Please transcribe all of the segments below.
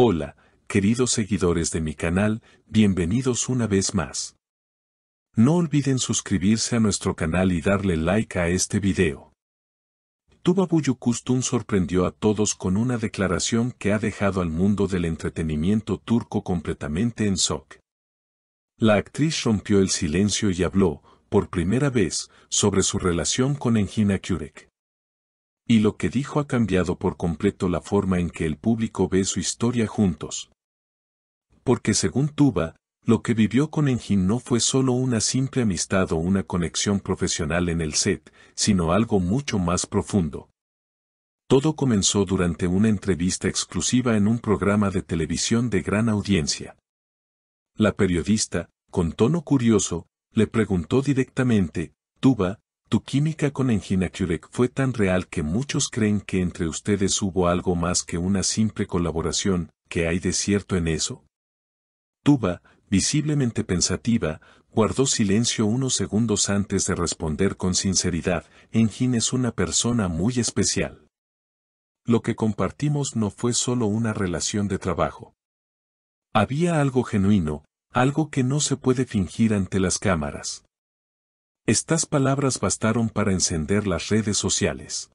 Hola, queridos seguidores de mi canal, bienvenidos una vez más. No olviden suscribirse a nuestro canal y darle like a este video. Tuba Büyüküstün sorprendió a todos con una declaración que ha dejado al mundo del entretenimiento turco completamente en shock. La actriz rompió el silencio y habló, por primera vez, sobre su relación con Engin Akyürek. Y lo que dijo ha cambiado por completo la forma en que el público ve su historia juntos. Porque según Tuba, lo que vivió con Engin no fue solo una simple amistad o una conexión profesional en el set, sino algo mucho más profundo. Todo comenzó durante una entrevista exclusiva en un programa de televisión de gran audiencia. La periodista, con tono curioso, le preguntó directamente, Tuba, ¿tu química con Engin Akyürek fue tan real que muchos creen que entre ustedes hubo algo más que una simple colaboración? ¿Qué hay de cierto en eso? Tuba, visiblemente pensativa, guardó silencio unos segundos antes de responder con sinceridad, Engin es una persona muy especial. Lo que compartimos no fue solo una relación de trabajo. Había algo genuino, algo que no se puede fingir ante las cámaras. Estas palabras bastaron para encender las redes sociales.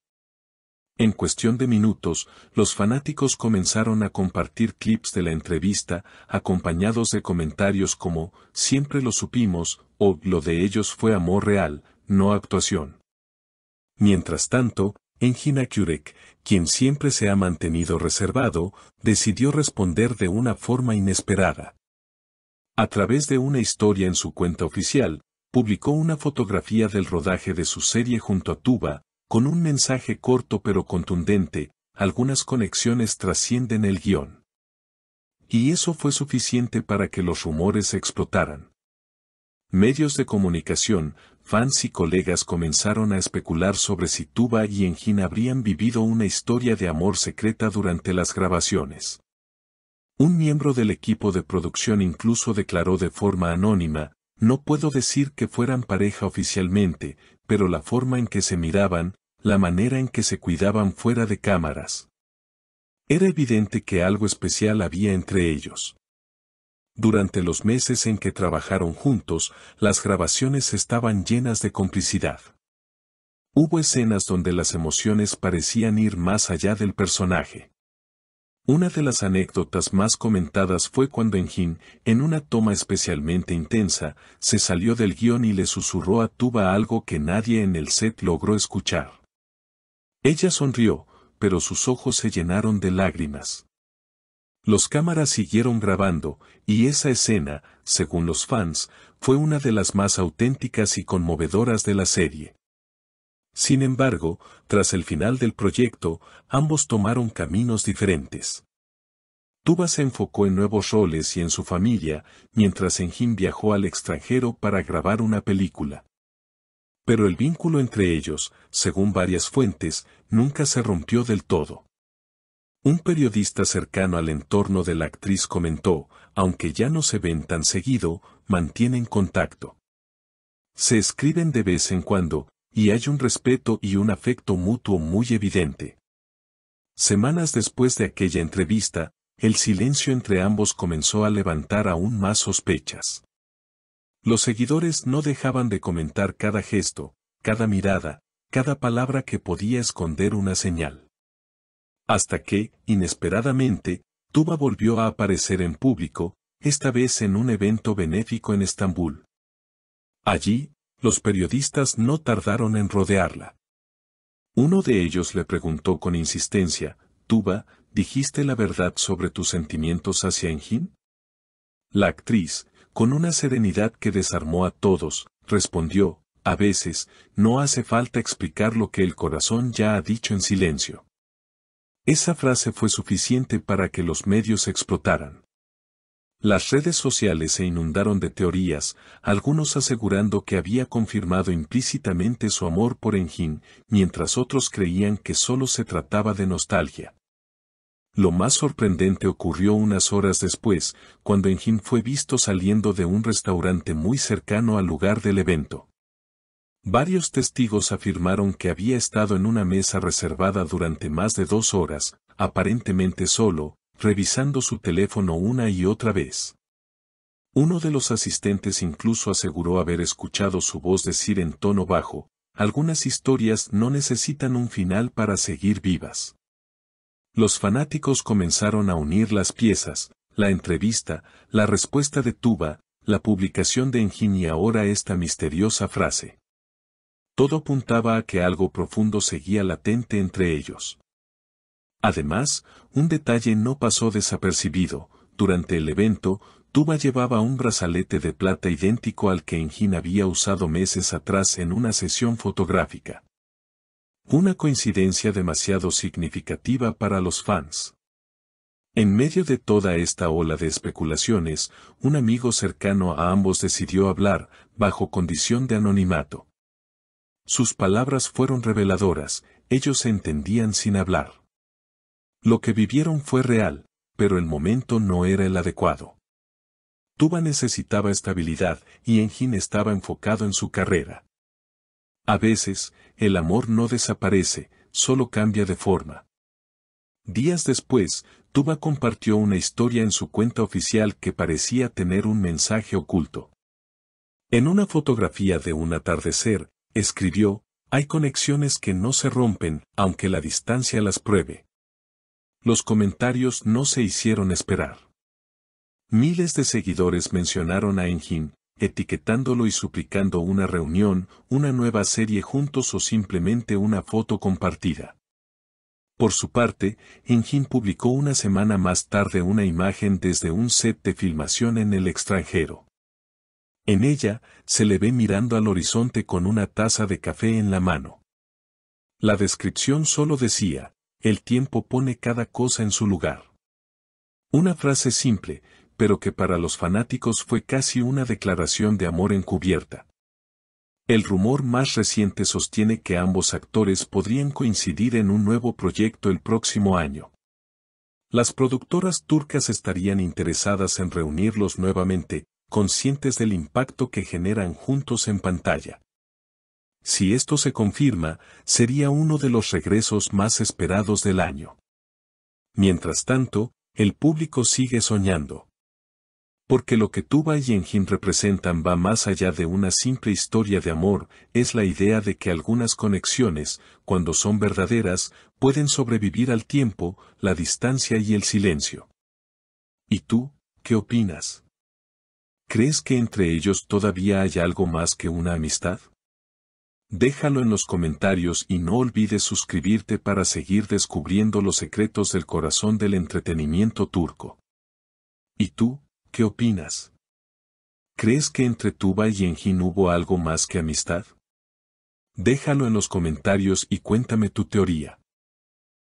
En cuestión de minutos, los fanáticos comenzaron a compartir clips de la entrevista, acompañados de comentarios como, siempre lo supimos, o lo de ellos fue amor real, no actuación. Mientras tanto, Engin Akyürek, quien siempre se ha mantenido reservado, decidió responder de una forma inesperada. A través de una historia en su cuenta oficial, publicó una fotografía del rodaje de su serie junto a Tuba, con un mensaje corto pero contundente, algunas conexiones trascienden el guión. Y eso fue suficiente para que los rumores explotaran. Medios de comunicación, fans y colegas comenzaron a especular sobre si Tuba y Engin habrían vivido una historia de amor secreta durante las grabaciones. Un miembro del equipo de producción incluso declaró de forma anónima, no puedo decir que fueran pareja oficialmente, pero la forma en que se miraban, la manera en que se cuidaban fuera de cámaras. Era evidente que algo especial había entre ellos. Durante los meses en que trabajaron juntos, las grabaciones estaban llenas de complicidad. Hubo escenas donde las emociones parecían ir más allá del personaje. Una de las anécdotas más comentadas fue cuando Engin, en una toma especialmente intensa, se salió del guión y le susurró a Tuba algo que nadie en el set logró escuchar. Ella sonrió, pero sus ojos se llenaron de lágrimas. Los cámaras siguieron grabando, y esa escena, según los fans, fue una de las más auténticas y conmovedoras de la serie. Sin embargo, tras el final del proyecto, ambos tomaron caminos diferentes. Tuba se enfocó en nuevos roles y en su familia, mientras Engin viajó al extranjero para grabar una película. Pero el vínculo entre ellos, según varias fuentes, nunca se rompió del todo. Un periodista cercano al entorno de la actriz comentó, aunque ya no se ven tan seguido, mantienen contacto. Se escriben de vez en cuando, y hay un respeto y un afecto mutuo muy evidente. Semanas después de aquella entrevista, el silencio entre ambos comenzó a levantar aún más sospechas. Los seguidores no dejaban de comentar cada gesto, cada mirada, cada palabra que podía esconder una señal. Hasta que, inesperadamente, Tuba volvió a aparecer en público, esta vez en un evento benéfico en Estambul. Allí, los periodistas no tardaron en rodearla. Uno de ellos le preguntó con insistencia, Tuba, ¿dijiste la verdad sobre tus sentimientos hacia Engin? La actriz, con una serenidad que desarmó a todos, respondió, a veces, no hace falta explicar lo que el corazón ya ha dicho en silencio. Esa frase fue suficiente para que los medios explotaran. Las redes sociales se inundaron de teorías, algunos asegurando que había confirmado implícitamente su amor por Engin, mientras otros creían que solo se trataba de nostalgia. Lo más sorprendente ocurrió unas horas después, cuando Engin fue visto saliendo de un restaurante muy cercano al lugar del evento. Varios testigos afirmaron que había estado en una mesa reservada durante más de 2 horas, aparentemente solo, revisando su teléfono una y otra vez. Uno de los asistentes incluso aseguró haber escuchado su voz decir en tono bajo, algunas historias no necesitan un final para seguir vivas. Los fanáticos comenzaron a unir las piezas, la entrevista, la respuesta de Tuba, la publicación de Engin y ahora esta misteriosa frase. Todo apuntaba a que algo profundo seguía latente entre ellos. Además, un detalle no pasó desapercibido. Durante el evento, Tuba llevaba un brazalete de plata idéntico al que Engin había usado meses atrás en una sesión fotográfica. Una coincidencia demasiado significativa para los fans. En medio de toda esta ola de especulaciones, un amigo cercano a ambos decidió hablar, bajo condición de anonimato. Sus palabras fueron reveladoras, ellos se entendían sin hablar. Lo que vivieron fue real, pero el momento no era el adecuado. Tuba necesitaba estabilidad y Engin estaba enfocado en su carrera. A veces, el amor no desaparece, solo cambia de forma. Días después, Tuba compartió una historia en su cuenta oficial que parecía tener un mensaje oculto. En una fotografía de un atardecer, escribió, hay conexiones que no se rompen, aunque la distancia las pruebe. Los comentarios no se hicieron esperar. Miles de seguidores mencionaron a Engin, etiquetándolo y suplicando una reunión, una nueva serie juntos o simplemente una foto compartida. Por su parte, Engin publicó una semana más tarde una imagen desde un set de filmación en el extranjero. En ella, se le ve mirando al horizonte con una taza de café en la mano. La descripción solo decía, el tiempo pone cada cosa en su lugar. Una frase simple, pero que para los fanáticos fue casi una declaración de amor encubierta. El rumor más reciente sostiene que ambos actores podrían coincidir en un nuevo proyecto el próximo año. Las productoras turcas estarían interesadas en reunirlos nuevamente, conscientes del impacto que generan juntos en pantalla. Si esto se confirma, sería uno de los regresos más esperados del año. Mientras tanto, el público sigue soñando. Porque lo que Tuba y Engin representan va más allá de una simple historia de amor, es la idea de que algunas conexiones, cuando son verdaderas, pueden sobrevivir al tiempo, la distancia y el silencio. ¿Y tú, qué opinas? ¿Crees que entre ellos todavía hay algo más que una amistad? Déjalo en los comentarios y no olvides suscribirte para seguir descubriendo los secretos del corazón del entretenimiento turco. ¿Y tú? ¿Qué opinas? ¿Crees que entre Tuba y Engin hubo algo más que amistad? Déjalo en los comentarios y cuéntame tu teoría.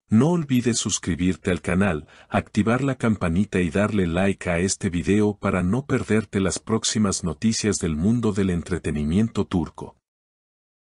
No olvides suscribirte al canal, activar la campanita y darle like a este video para no perderte las próximas noticias del mundo del entretenimiento turco.